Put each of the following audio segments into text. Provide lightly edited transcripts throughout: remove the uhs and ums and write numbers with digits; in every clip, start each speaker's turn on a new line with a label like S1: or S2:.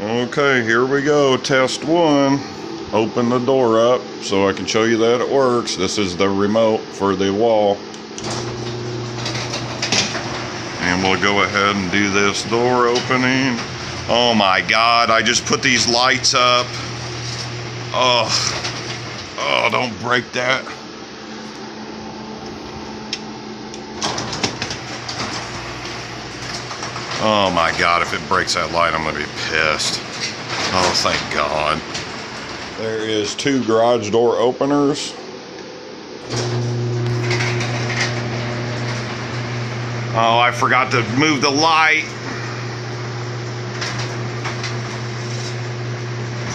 S1: Okay, here we go. Test one. Open the door up so I can show you that it works. This is the remote for the wall. And we'll go ahead and do this door opening. Oh my God, I just put these lights up. Oh, don't break that. Oh my God, if it breaks that light, I'm gonna be pissed. Oh, thank God. There is 2 garage door openers. Oh, I forgot to move the light.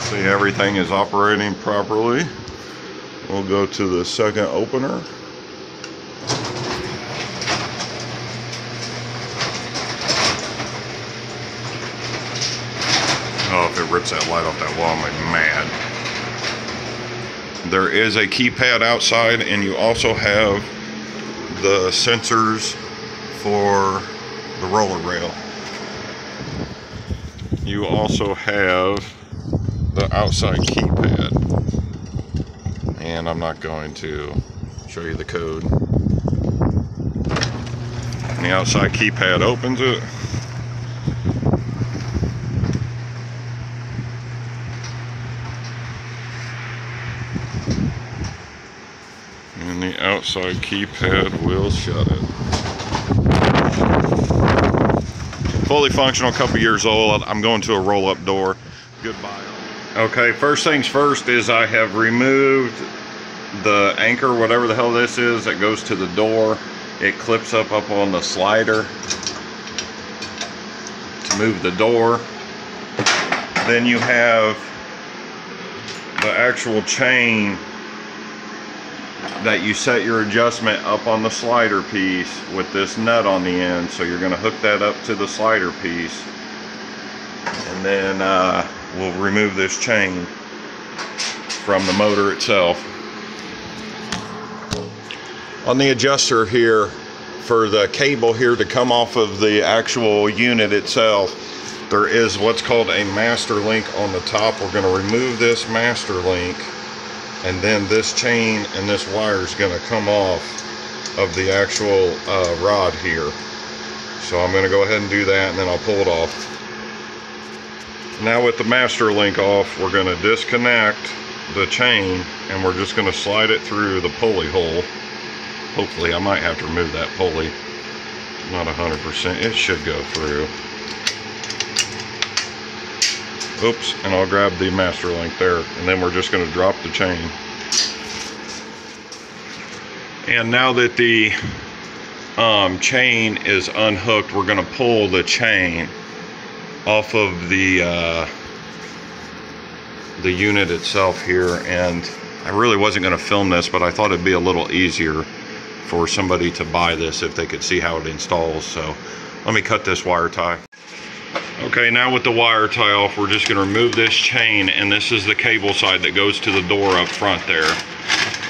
S1: See, everything is operating properly. We'll go to the second opener. Oh, if it rips that light off that wall, I'm like mad. There is a keypad outside, and you also have the sensors for the roller rail. You also have the outside keypad, and I'm not going to show you the code. And the outside keypad opens it. And the outside keypad will shut it. Fully functional, a couple years old. I'm going to a roll-up door. Goodbye. Okay, first things first is I have removed the anchor, whatever the hell this is, that goes to the door. It clips up on the slider to move the door. Then you have the actual chain that you set your adjustment up on the slider piece with this nut on the end. So you're going to hook that up to the slider piece, and then we'll remove this chain from the motor itself. On the adjuster here, for the cable here to come off of the actual unit itself, there is what's called a master link on the top. We're going to remove this master link, and then this chain and this wire is going to come off of the actual rod here. So I'm going to go ahead and do that, and then I'll pull it off. Now with the master link off, we're going to disconnect the chain, and we're just going to slide it through the pulley hole. Hopefully, I might have to remove that pulley. Not 100%. It should go through. Oops, and I'll grab the master link there, and then we're just going to drop the chain. And now that the chain is unhooked, we're going to pull the chain off of the unit itself here. And I really wasn't going to film this, but I thought it'd be a little easier for somebody to buy this if they could see how it installs. So let me cut this wire tie. Okay, now with the wire tie off, we're just going to remove this chain, and this is the cable side that goes to the door up front there.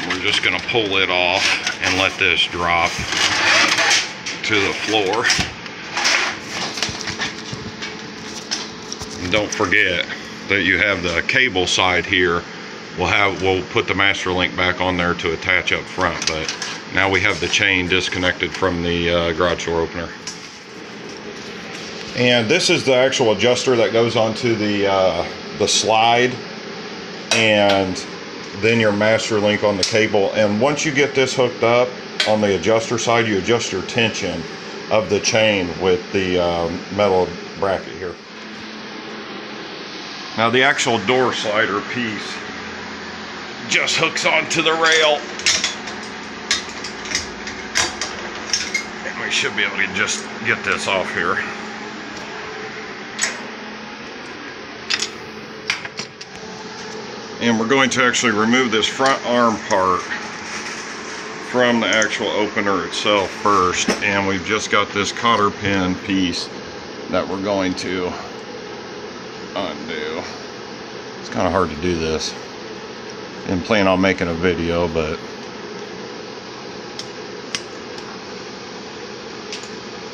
S1: We're just going to pull it off and let this drop to the floor. And don't forget that you have the cable side here. We'll put the master link back on there to attach up front, but now we have the chain disconnected from the garage door opener. And this is the actual adjuster that goes onto the slide, and then your master link on the cable. And once you get this hooked up on the adjuster side, you adjust your tension of the chain with the metal bracket here. Now the actual door slider piece just hooks onto the rail, and we should be able to just get this off here. And we're going to actually remove this front arm part from the actual opener itself first. And we've just got this cotter pin piece that we're going to undo. It's kind of hard to do this. Didn't plan on making a video, but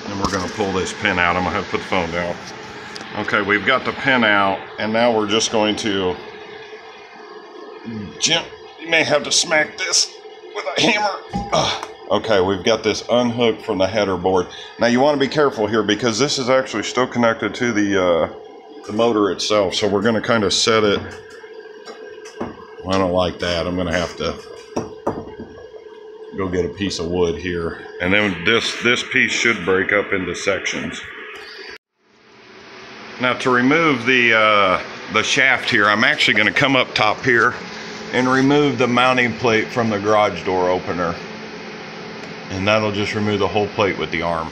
S1: and we're going to pull this pin out. I'm going to have to put the phone down. Okay, we've got the pin out, and now we're just going to you may have to smack this with a hammer. Okay, we've got this unhooked from the header board. Now you want to be careful here because this is actually still connected to the motor itself. So we're going to kind of set it. I don't like that. I'm going to have to go get a piece of wood here. And then this piece should break up into sections. Now to remove the shaft here, I'm actually going to come up top here and remove the mounting plate from the garage door opener. And that'll just remove the whole plate with the arm.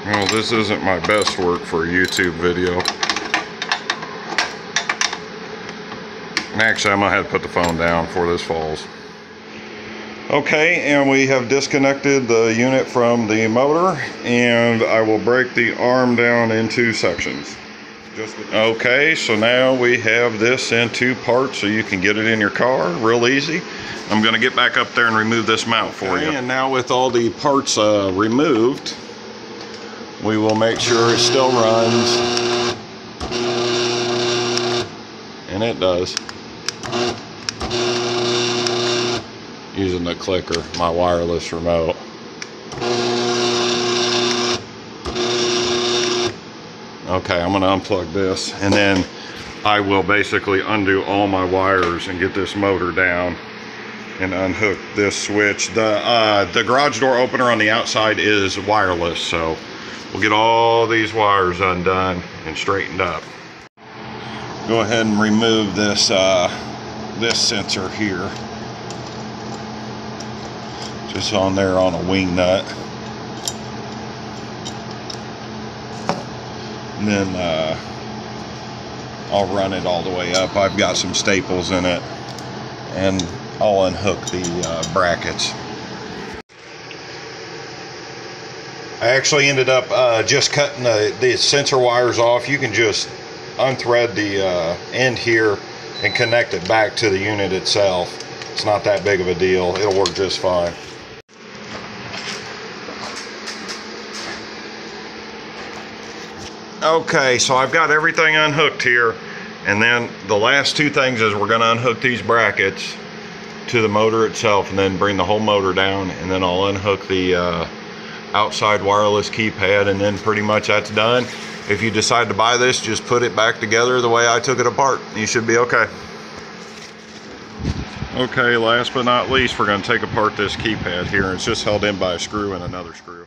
S1: Well, this isn't my best work for a YouTube video. And actually, I'm gonna have to put the phone down before this falls. Okay, and we have disconnected the unit from the motor, and I will break the arm down into sections. Okay, so now we have this in 2 parts so you can get it in your car real easy. I'm going to get back up there and remove this mount for you. And now with all the parts removed, we will make sure it still runs. And it does. Using the clicker, my wireless remote. Okay, I'm going to unplug this, and then I will basically undo all my wires and get this motor down and unhook this switch. The garage door opener on the outside is wireless, so we'll get all these wires undone and straightened up. Go ahead and remove this this sensor here. Just on there on a wing nut. And then I'll run it all the way up. I've got some staples in it, and I'll unhook the brackets. I actually ended up just cutting the sensor wires off. You can just unthread the end here and connect it back to the unit itself. It's not that big of a deal. It'll work just fine. Okay, so I've got everything unhooked here, and then the last 2 things is we're going to unhook these brackets to the motor itself and then bring the whole motor down, and then I'll unhook the outside wireless keypad, and then pretty much that's done. If you decide to buy this, just put it back together the way I took it apart. You should be okay. Okay, last but not least, we're going to take apart this keypad here. It's just held in by a screw and another screw.